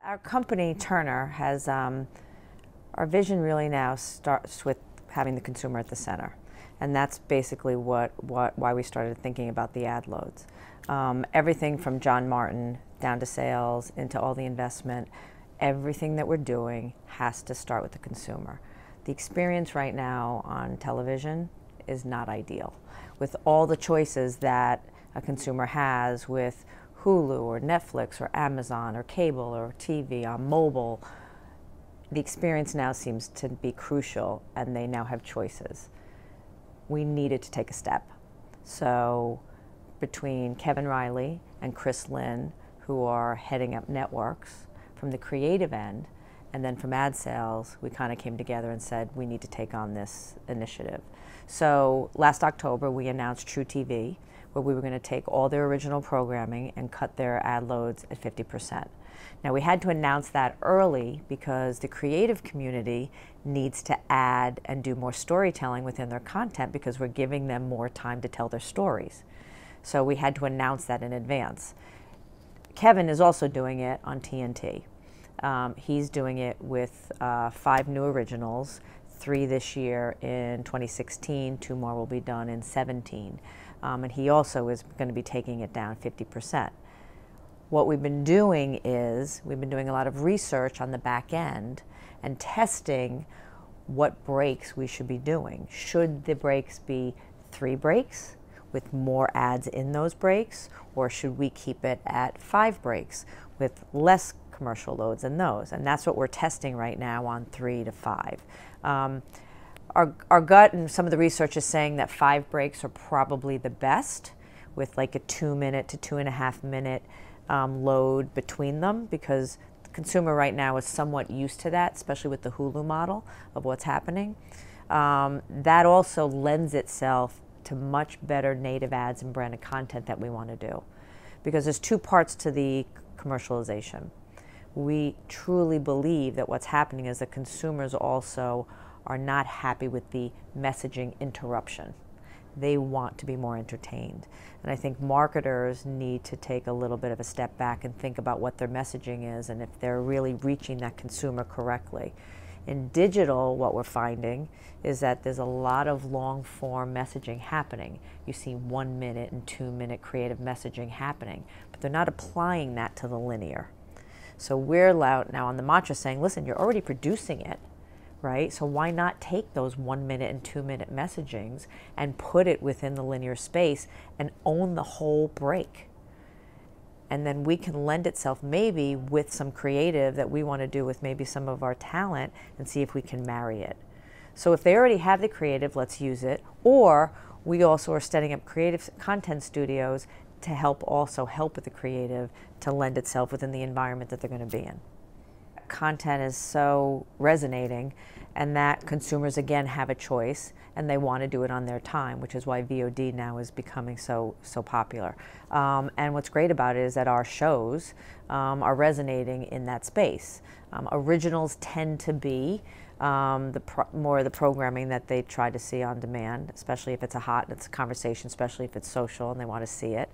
Our company, Turner, has our vision really now starts with having the consumer at the center. And that's basically why we started thinking about the ad loads. Everything from John Martin down to sales, into all the investment, everything that we're doing has to start with the consumer. The experience right now on television is not ideal. With all the choices that a consumer has with Hulu or Netflix or Amazon or cable or TV on mobile, the experience now seems to be crucial and they now have choices. We needed to take a step. So between Kevin Riley and Chris Lynn, who are heading up networks from the creative end, and then from ad sales, we kind of came together and said we need to take on this initiative. So last October we announced True TV, where we were going to take all their original programming and cut their ad loads at 50%. Now we had to announce that early because the creative community needs to add and do more storytelling within their content because we're giving them more time to tell their stories. So we had to announce that in advance. Kevin is also doing it on TNT. He's doing it with 5 new originals, 3 this year in 2016, 2 more will be done in 2017. And he also is going to be taking it down 50%. What we've been doing is we've been doing a lot of research on the back end and testing what breaks we should be doing. Should the breaks be 3 breaks with more ads in those breaks, or should we keep it at 5 breaks with less commercial loads in those? And that's what we're testing right now on 3 to 5. Our gut and some of the research is saying that 5 breaks are probably the best, with like a 2-minute to 2.5-minute load between them, because the consumer right now is somewhat used to that, especially with the Hulu model of what's happening. That also lends itself to much better native ads and branded content that we want to do, because there's 2 parts to the commercialization. We truly believe that what's happening is that consumers also are not happy with the messaging interruption. They want to be more entertained. And I think marketers need to take a little bit of a step back and think about what their messaging is and if they're really reaching that consumer correctly. In digital, what we're finding is that there's a lot of long-form messaging happening. You see 1-minute and 2-minute creative messaging happening, but they're not applying that to the linear. So we're now on the mantra saying, listen, you're already producing it, right? So why not take those 1-minute and 2-minute messagings and put it within the linear space and own the whole break? And then we can lend itself maybe with some creative that we want to do with maybe some of our talent and see if we can marry it. So if they already have the creative, let's use it. Or we also are setting up creative content studios to help with the creative to lend itself within the environment that they're going to be in. Content is so resonating, and that consumers again have a choice and they want to do it on their time, which is why VOD now is becoming so popular. And what's great about it is that our shows are resonating in that space. Originals tend to be more of the programming that they try to see on demand, especially if it's a conversation, especially if it's social and they want to see it.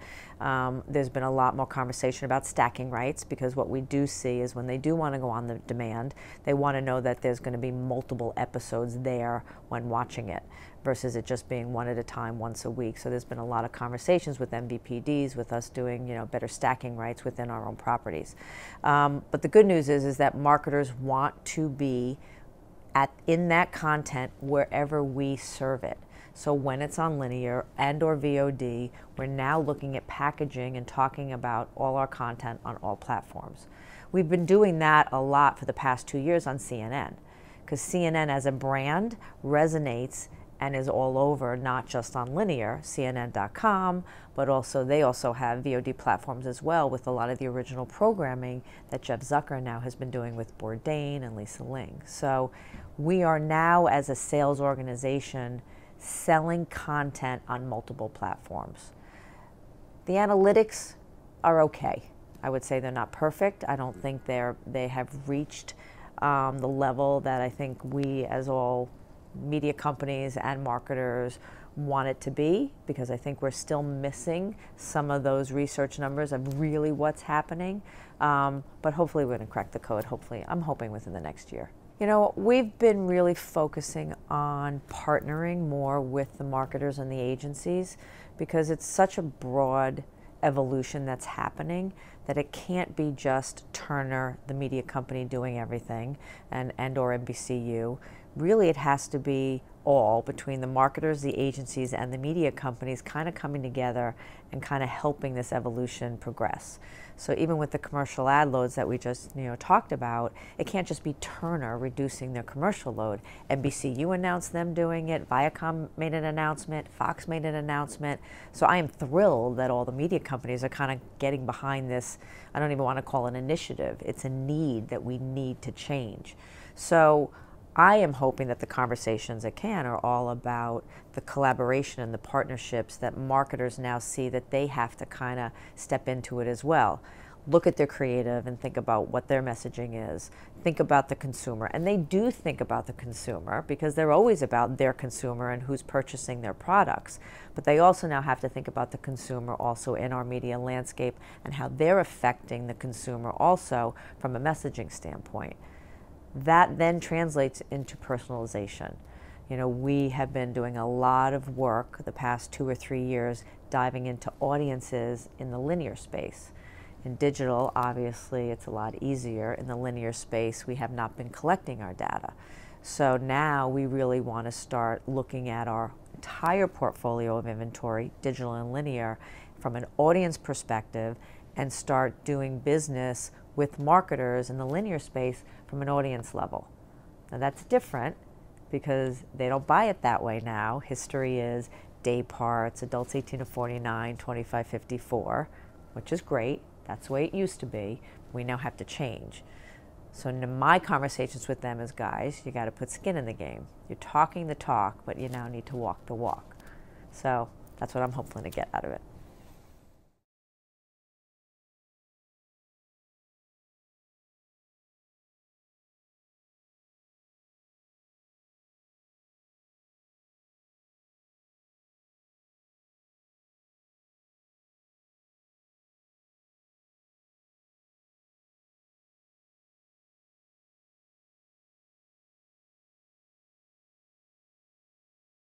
There's been a lot more conversation about stacking rights, because what we do see is when they do want to go on the demand, they want to know that there's going to be multiple episodes there when watching it, versus it just being one at a time once a week. So there's been a lot of conversations with MVPDs, with us doing better stacking rights within our own properties. But the good news is that marketers want to be in that content wherever we serve it. So when it's on linear and or VOD, we're now looking at packaging and talking about all our content on all platforms. We've been doing that a lot for the past 2 years on CNN, because CNN as a brand resonates and is all over, not just on linear, CNN.com, but also they also have VOD platforms as well, with a lot of the original programming that Jeff Zucker now has been doing with Bourdain and Lisa Ling. So we are now, as a sales organization, selling content on multiple platforms. The analytics are okay. I would say they're not perfect. I don't think they have reached the level that I think we, as all media companies and marketers, want it to be, because I think we're still missing some of those research numbers of really what's happening. But hopefully we're going to crack the code. Hopefully, I'm hoping within the next year. You know, we've been really focusing on partnering more with the marketers and the agencies because it's such a broad evolution that's happening that it can't be just Turner, the media company, doing everything, and or NBCU. Really, it has to be all between the marketers, the agencies, and the media companies kind of coming together and kind of helping this evolution progress. So even with the commercial ad loads that we just talked about, it can't just be Turner reducing their commercial load. NBCU announced them doing it, Viacom made an announcement, Fox made an announcement. So I am thrilled that all the media companies are kind of getting behind this. I don't even want to call it an initiative. It's a need that we need to change. So I am hoping that the conversations at Cannes are all about the collaboration and the partnerships that marketers now see that they have to kind of step into it as well. Look at their creative and think about what their messaging is. Think about the consumer. And they do think about the consumer because they're always about their consumer and who's purchasing their products. But they also now have to think about the consumer also in our media landscape and how they're affecting the consumer also from a messaging standpoint. That then translates into personalization. You know, we have been doing a lot of work the past 2 or 3 years diving into audiences in the linear space. In digital, obviously, it's a lot easier. In the linear space, we have not been collecting our data. So now we really want to start looking at our entire portfolio of inventory, digital and linear, from an audience perspective and start doing business with marketers in the linear space from an audience level. Now that's different because they don't buy it that way now. History is day parts, adults 18 to 49, 25, 54, which is great. That's the way it used to be. We now have to change. So in my conversations with them is, guys, you got to put skin in the game. You're talking the talk, but you now need to walk the walk. So that's what I'm hoping to get out of it.